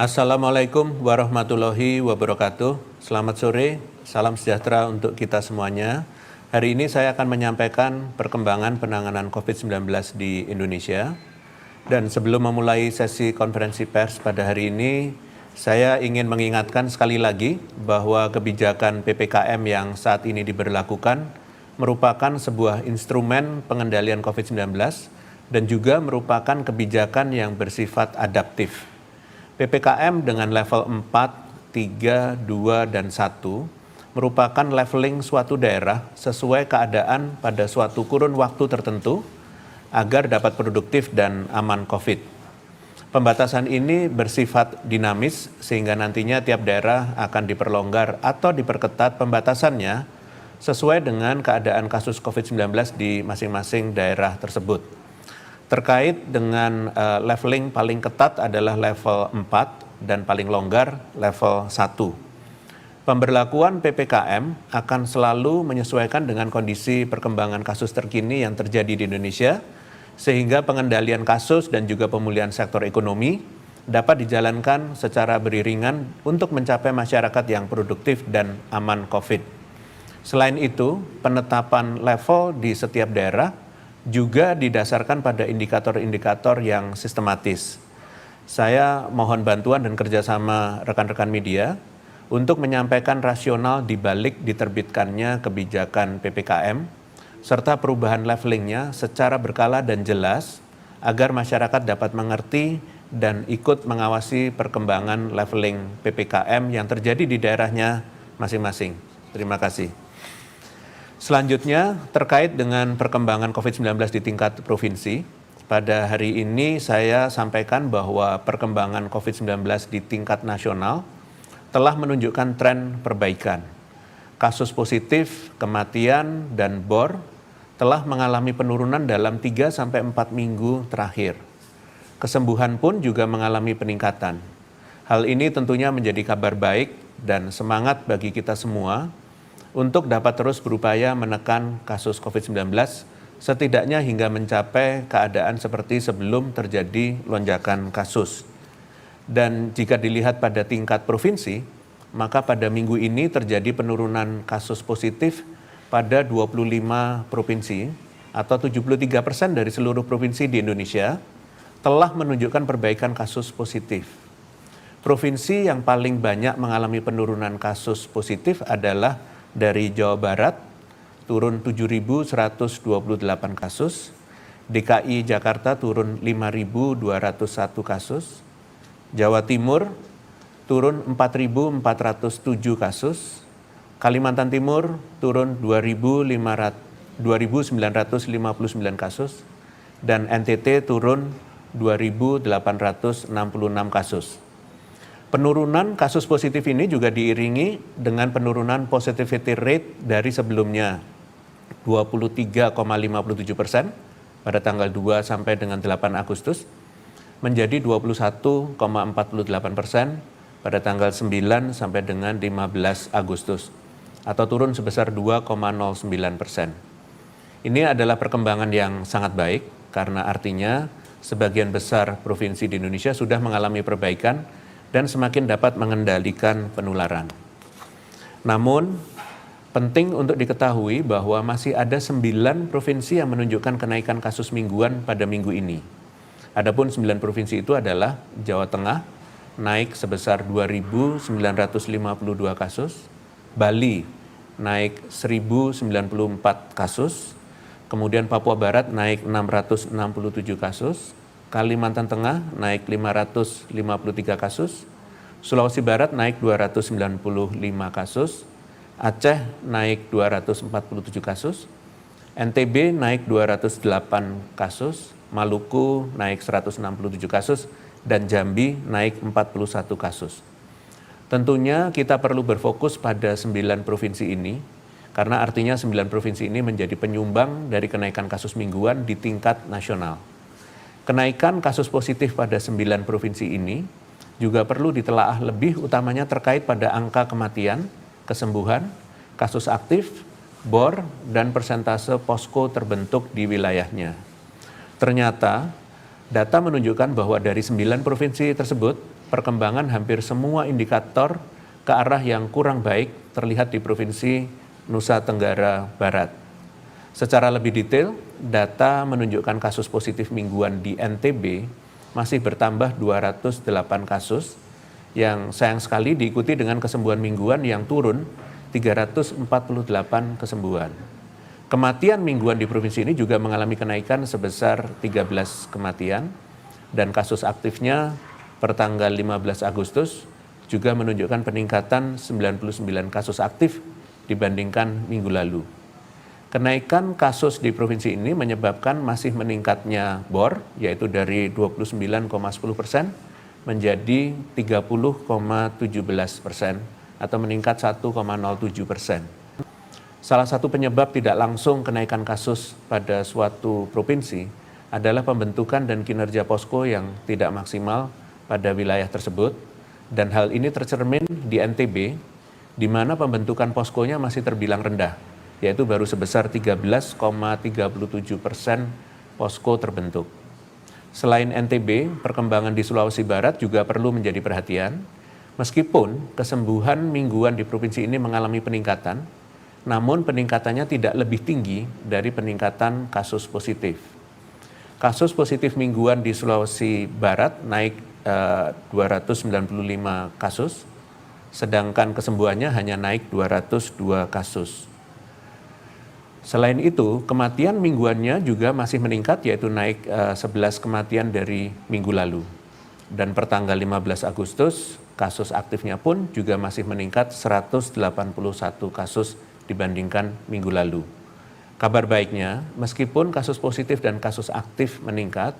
Assalamualaikum warahmatullahi wabarakatuh. Selamat sore, salam sejahtera untuk kita semuanya. Hari ini saya akan menyampaikan perkembangan penanganan COVID-19 di Indonesia. Dan sebelum memulai sesi konferensi pers pada hari ini, saya ingin mengingatkan sekali lagi bahwa kebijakan PPKM yang saat ini diberlakukan merupakan sebuah instrumen pengendalian COVID-19 dan juga merupakan kebijakan yang bersifat adaptif. PPKM dengan level 4, 3, 2, dan 1 merupakan leveling suatu daerah sesuai keadaan pada suatu kurun waktu tertentu agar dapat produktif dan aman COVID. Pembatasan ini bersifat dinamis sehingga nantinya tiap daerah akan diperlonggar atau diperketat pembatasannya sesuai dengan keadaan kasus COVID-19 di masing-masing daerah tersebut. Terkait dengan leveling paling ketat adalah level 4 dan paling longgar level 1. Pemberlakuan PPKM akan selalu menyesuaikan dengan kondisi perkembangan kasus terkini yang terjadi di Indonesia, sehingga pengendalian kasus dan juga pemulihan sektor ekonomi dapat dijalankan secara beriringan untuk mencapai masyarakat yang produktif dan aman COVID. Selain itu, penetapan level di setiap daerah juga didasarkan pada indikator-indikator yang sistematis. Saya mohon bantuan dan kerjasama rekan-rekan media untuk menyampaikan rasional di balik diterbitkannya kebijakan PPKM, serta perubahan levelingnya secara berkala dan jelas agar masyarakat dapat mengerti dan ikut mengawasi perkembangan leveling PPKM yang terjadi di daerahnya masing-masing. Terima kasih. Selanjutnya, terkait dengan perkembangan COVID-19 di tingkat provinsi, pada hari ini saya sampaikan bahwa perkembangan COVID-19 di tingkat nasional telah menunjukkan tren perbaikan. Kasus positif, kematian, dan BOR telah mengalami penurunan dalam 3-4 minggu terakhir. Kesembuhan pun juga mengalami peningkatan. Hal ini tentunya menjadi kabar baik dan semangat bagi kita semua untuk dapat terus berupaya menekan kasus COVID-19 setidaknya hingga mencapai keadaan seperti sebelum terjadi lonjakan kasus. Dan jika dilihat pada tingkat provinsi, maka pada minggu ini terjadi penurunan kasus positif pada 25 provinsi atau 73% dari seluruh provinsi di Indonesia telah menunjukkan perbaikan kasus positif. Provinsi yang paling banyak mengalami penurunan kasus positif adalah dari Jawa Barat, turun 7.128 kasus, DKI Jakarta turun 5.201 kasus, Jawa Timur turun 4.407 kasus, Kalimantan Timur turun 2.959 kasus, dan NTT turun 2.866 kasus. Penurunan kasus positif ini juga diiringi dengan penurunan positivity rate dari sebelumnya 23,57% pada tanggal 2 sampai dengan 8 Agustus menjadi 21,48% pada tanggal 9 sampai dengan 15 Agustus atau turun sebesar 2,09%. Ini adalah perkembangan yang sangat baik karena artinya sebagian besar provinsi di Indonesia sudah mengalami perbaikan dan semakin dapat mengendalikan penularan. Namun, penting untuk diketahui bahwa masih ada 9 provinsi yang menunjukkan kenaikan kasus mingguan pada minggu ini. Adapun 9 provinsi itu adalah Jawa Tengah, naik sebesar 2.952 kasus, Bali naik 1.094 kasus, kemudian Papua Barat naik 667 kasus, Kalimantan Tengah naik 553 kasus, Sulawesi Barat naik 295 kasus, Aceh naik 247 kasus, NTB naik 208 kasus, Maluku naik 167 kasus, dan Jambi naik 41 kasus. Tentunya kita perlu berfokus pada 9 provinsi ini, karena artinya 9 provinsi ini menjadi penyumbang dari kenaikan kasus mingguan di tingkat nasional. Kenaikan kasus positif pada 9 provinsi ini juga perlu ditelaah lebih utamanya terkait pada angka kematian, kesembuhan, kasus aktif, BOR, dan persentase posko terbentuk di wilayahnya. Ternyata, data menunjukkan bahwa dari 9 provinsi tersebut, perkembangan hampir semua indikator ke arah yang kurang baik terlihat di Provinsi Nusa Tenggara Barat. Secara lebih detail, data menunjukkan kasus positif mingguan di NTB masih bertambah 208 kasus, yang sayang sekali diikuti dengan kesembuhan mingguan yang turun 348 kesembuhan. Kematian mingguan di provinsi ini juga mengalami kenaikan sebesar 13 kematian, dan kasus aktifnya per tanggal 15 Agustus juga menunjukkan peningkatan 99 kasus aktif dibandingkan minggu lalu. Kenaikan kasus di provinsi ini menyebabkan masih meningkatnya BOR, yaitu dari 29,10% menjadi 30,17% atau meningkat 1,07%. Salah satu penyebab tidak langsung kenaikan kasus pada suatu provinsi adalah pembentukan dan kinerja posko yang tidak maksimal pada wilayah tersebut, dan hal ini tercermin di NTB, di mana pembentukan poskonya masih terbilang rendah, yaitu baru sebesar 13,37% posko terbentuk. Selain NTB, perkembangan di Sulawesi Barat juga perlu menjadi perhatian. Meskipun kesembuhan mingguan di provinsi ini mengalami peningkatan, namun peningkatannya tidak lebih tinggi dari peningkatan kasus positif. Kasus positif mingguan di Sulawesi Barat naik 295 kasus, sedangkan kesembuhannya hanya naik 202 kasus. Selain itu, kematian mingguannya juga masih meningkat, yaitu naik 11 kematian dari minggu lalu. Dan per tanggal 15 Agustus, kasus aktifnya pun juga masih meningkat 181 kasus dibandingkan minggu lalu. Kabar baiknya, meskipun kasus positif dan kasus aktif meningkat,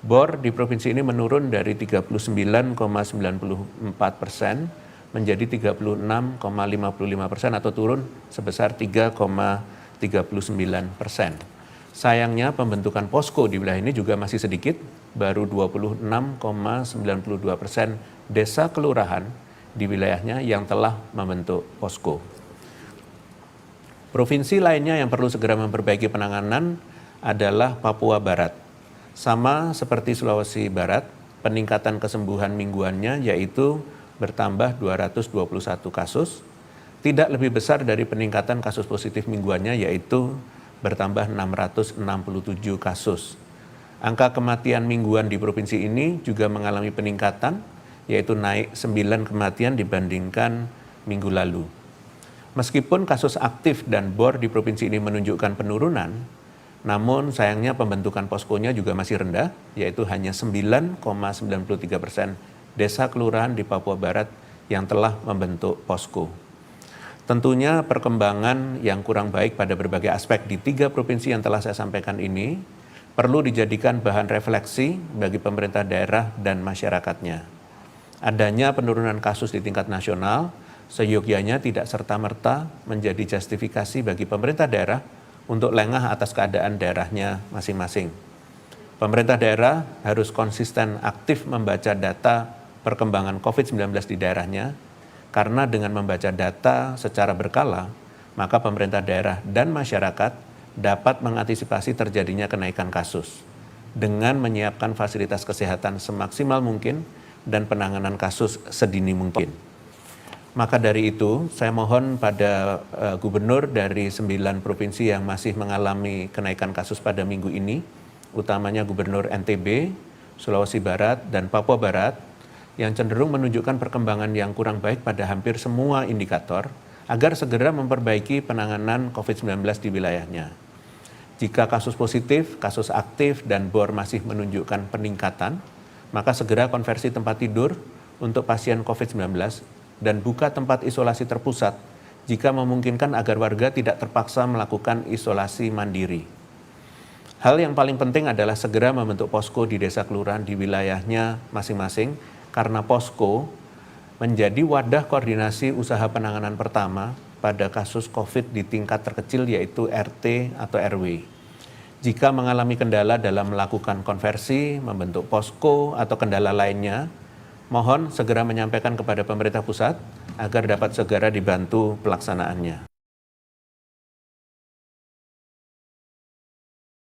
BOR di provinsi ini menurun dari 39,94% menjadi 36,55% atau turun sebesar 3,39%. Sayangnya pembentukan posko di wilayah ini juga masih sedikit, baru 26,92% desa kelurahan di wilayahnya yang telah membentuk posko. Provinsi lainnya yang perlu segera memperbaiki penanganan adalah Papua Barat. Sama seperti Sulawesi Barat, peningkatan kesembuhan mingguannya yaitu bertambah 221 kasus, tidak lebih besar dari peningkatan kasus positif mingguannya yaitu bertambah 667 kasus. Angka kematian mingguan di provinsi ini juga mengalami peningkatan, yaitu naik 9 kematian dibandingkan minggu lalu. Meskipun kasus aktif dan BOR di provinsi ini menunjukkan penurunan, namun sayangnya pembentukan poskonya juga masih rendah, yaitu hanya 9,93% desa kelurahan di Papua Barat yang telah membentuk posko. Tentunya perkembangan yang kurang baik pada berbagai aspek di 3 provinsi yang telah saya sampaikan ini perlu dijadikan bahan refleksi bagi pemerintah daerah dan masyarakatnya. Adanya penurunan kasus di tingkat nasional seyogyanya tidak serta-merta menjadi justifikasi bagi pemerintah daerah untuk lengah atas keadaan daerahnya masing-masing. Pemerintah daerah harus konsisten aktif membaca data perkembangan COVID-19 di daerahnya, karena dengan membaca data secara berkala, maka pemerintah daerah dan masyarakat dapat mengantisipasi terjadinya kenaikan kasus dengan menyiapkan fasilitas kesehatan semaksimal mungkin dan penanganan kasus sedini mungkin. Maka dari itu, saya mohon pada gubernur dari 9 provinsi yang masih mengalami kenaikan kasus pada minggu ini, utamanya Gubernur NTB, Sulawesi Barat, dan Papua Barat, yang cenderung menunjukkan perkembangan yang kurang baik pada hampir semua indikator, agar segera memperbaiki penanganan COVID-19 di wilayahnya. Jika kasus positif, kasus aktif, dan BOR masih menunjukkan peningkatan, maka segera konversi tempat tidur untuk pasien COVID-19 dan buka tempat isolasi terpusat jika memungkinkan agar warga tidak terpaksa melakukan isolasi mandiri. Hal yang paling penting adalah segera membentuk posko di desa kelurahan di wilayahnya masing-masing, karena posko menjadi wadah koordinasi usaha penanganan pertama pada kasus COVID di tingkat terkecil yaitu RT atau RW. Jika mengalami kendala dalam melakukan konversi, membentuk posko atau kendala lainnya, mohon segera menyampaikan kepada pemerintah pusat agar dapat segera dibantu pelaksanaannya.